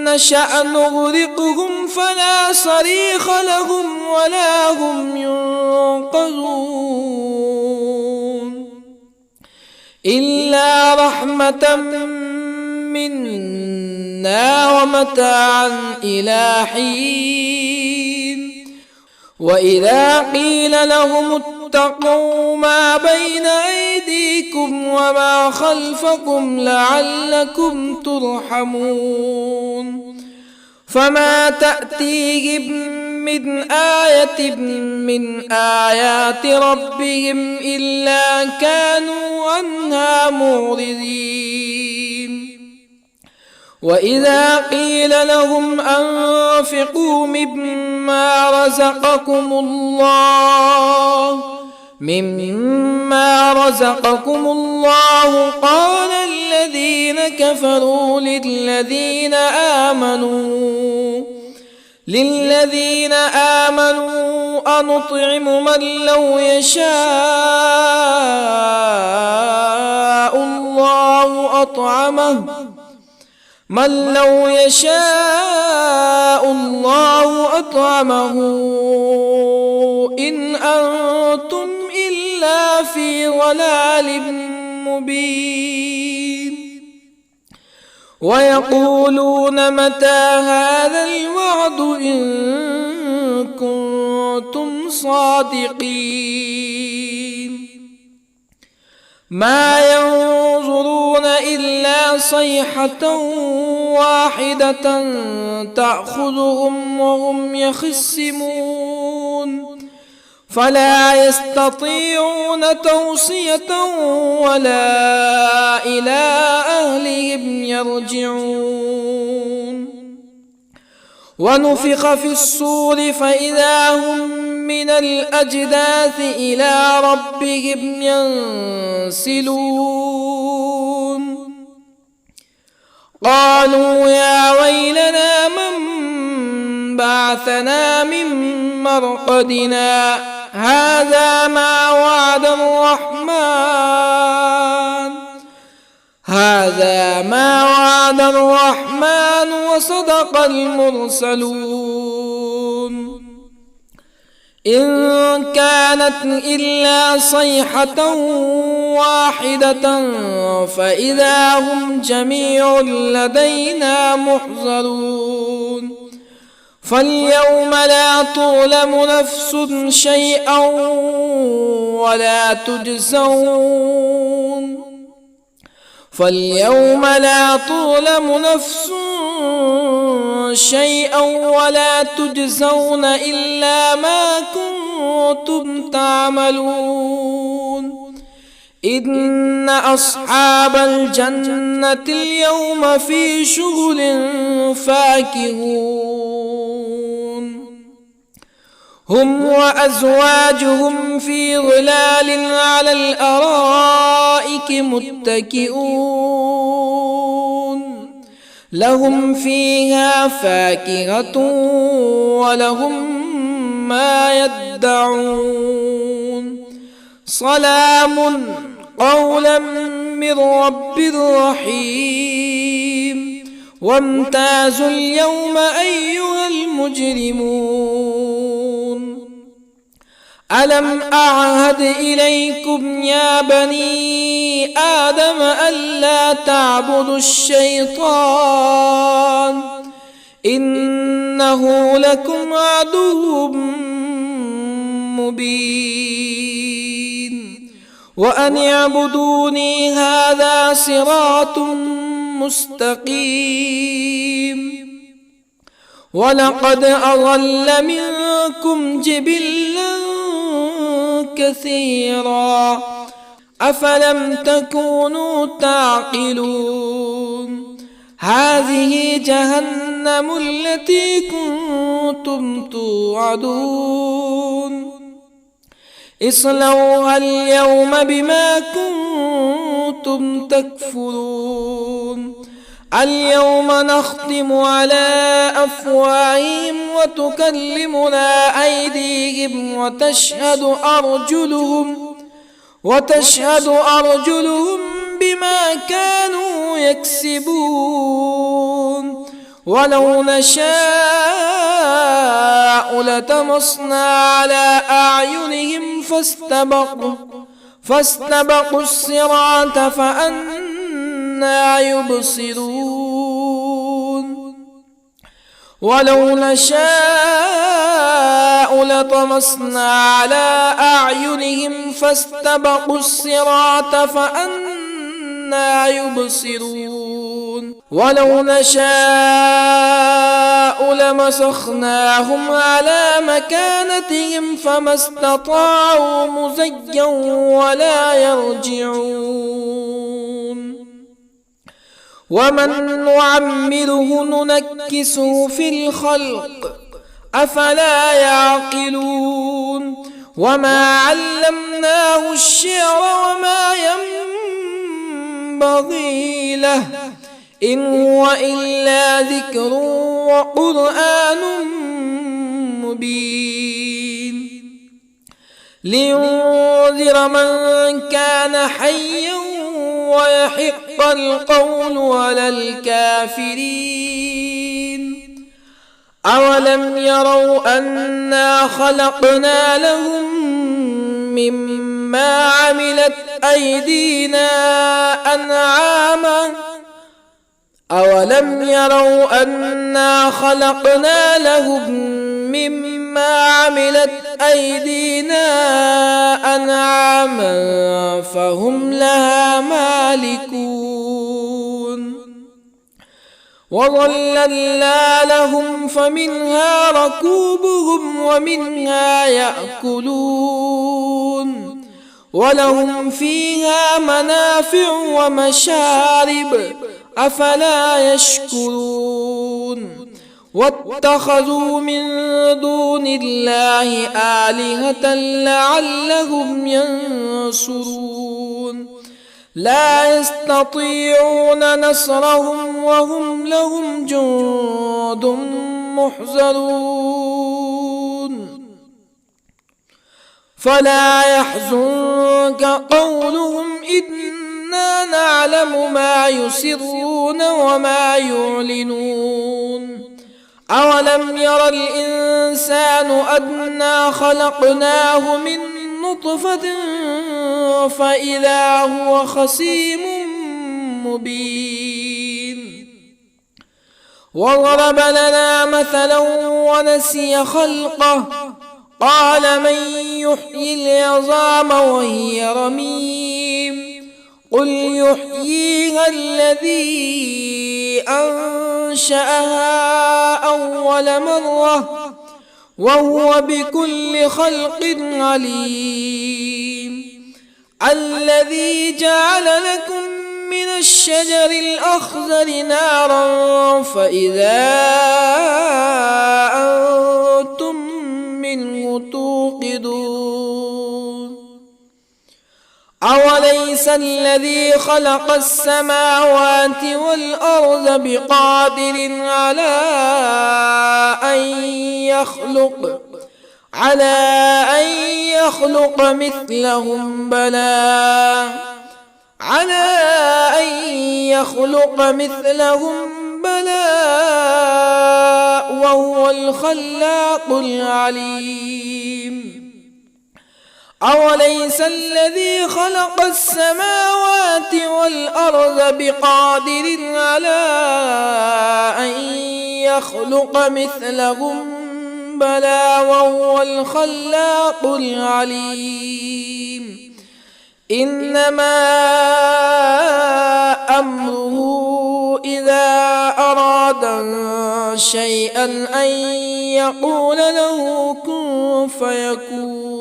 نشأ نغرقهم فلا صريخ لهم ولا هم ينقذون إلا رحمة منا ومتاعا إلى حين وإذا قيل لهم اتقوا ما بين أيديكم وما خلفكم لعلكم ترحمون فما تأتيهم من آية من آيات ربهم إلا كانوا عنها معرضين وإذا قيل لهم أنفقوا مما رزقكم الله قال الذين كفروا للذين آمنوا أنطعم من لو يشاء الله أطعمه إن أنتم إلا في ضلال مبين ويقولون متى هذا الوعد إن كنتم صادقين ما ينظرون إلا صيحة واحدة تأخذهم وهم يخصمون فلا يستطيعون توصية ولا إلى أهلهم يرجعون ونفخ في الصور فإذا هم من الأجداث إلى ربهم ينسلون قالوا يا ويلنا من بعثنا من مرقدنا هذا ما وعد الرحمن وصدق المرسلون إن كانت إلا صيحة واحدة فإذا هم جميع لدينا محضرون فاليوم لا تظلم نفس شيئا ولا تجزون إلا ما كنتم تعملون إن أصحاب الجنة اليوم في شغل فاكهون هم وأزواجهم في ظلال على الأرائك متكئون لهم فيها فاكهة ولهم ما يدعون سلام قولا من رب رحيم وامتازوا اليوم أيها المجرمون ألم أعهد إليكم يا بني آدم ألا تعبدوا الشيطان إنه لكم عدو مبين وأن اعبدوني هذا صراط مستقيم ولقد أضل منكم جبلا كثيرا أفلم تكونوا تعقلون هذه جهنم التي كنتم توعدون اصلوها اليوم بما كنتم تكفرون اليوم نختم على أفواههم وتكلمنا أيديهم وتشهد أرجلهم بما كانوا يكسبون ولو نشاء لطمسنا على أعينهم فاستبقوا الصراط فأنى يبصرون ولو نشاء لطمسنا على أعينهم فاستبقوا الصراط فأنى يبصرون ولو نشاء لمسخناهم على مكانتهم فما استطاعوا مزيا ولا يرجعون ومن نعمره ننكسه في الخلق أفلا يعقلون وما علمناه الشعر وما ينبغي له إن هو إلا ذكر وقرآن مبين لينذر من كان حيا ويحق القول على الكافرين أولم يروا أنا خلقنا لهم مما عملت أيدينا أنعاما أولم يروا أنا خلقنا لهم مما عملت أيدينا أنعاما فهم لها مالكون وظللنا لهم فمنها ركوبهم ومنها يأكلون ولهم فيها منافع ومشارب أفلا يشكرون واتخذوا من دون الله آلهة لعلهم ينصرون لا يستطيعون نصرهم وهم لهم جند محضرون فلا يحزنك قولهم إنا نعلم ما يسرون وما يعلنون أولم ير الإنسان أنا خلقناه من نطفة فإذا هو خصيم مبين وضرب لنا مثلا ونسي خلقه قال من يحيي العظام وهي رميم قل يحييها الذي أنشأها أول مرة وهو بكل خلق عليم الذي جعل لكم من الشجر الأخضر نارا فإذا أنتم منه توقدون أوليس الذي خلق السماوات والأرض بقادر على أن يخلق مثلهم بلى وهو الخلاق العليم أوليس الذي خلق السماوات والأرض بقادر على أن يخلق مثلهم بلى وهو الخلاق العليم إنما أمره إذا أراد شيئا أن يقول له كن فيكون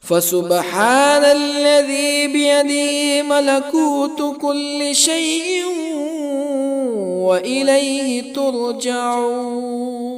فسبحان الذي بيده ملكوت كل شيء وإليه ترجعون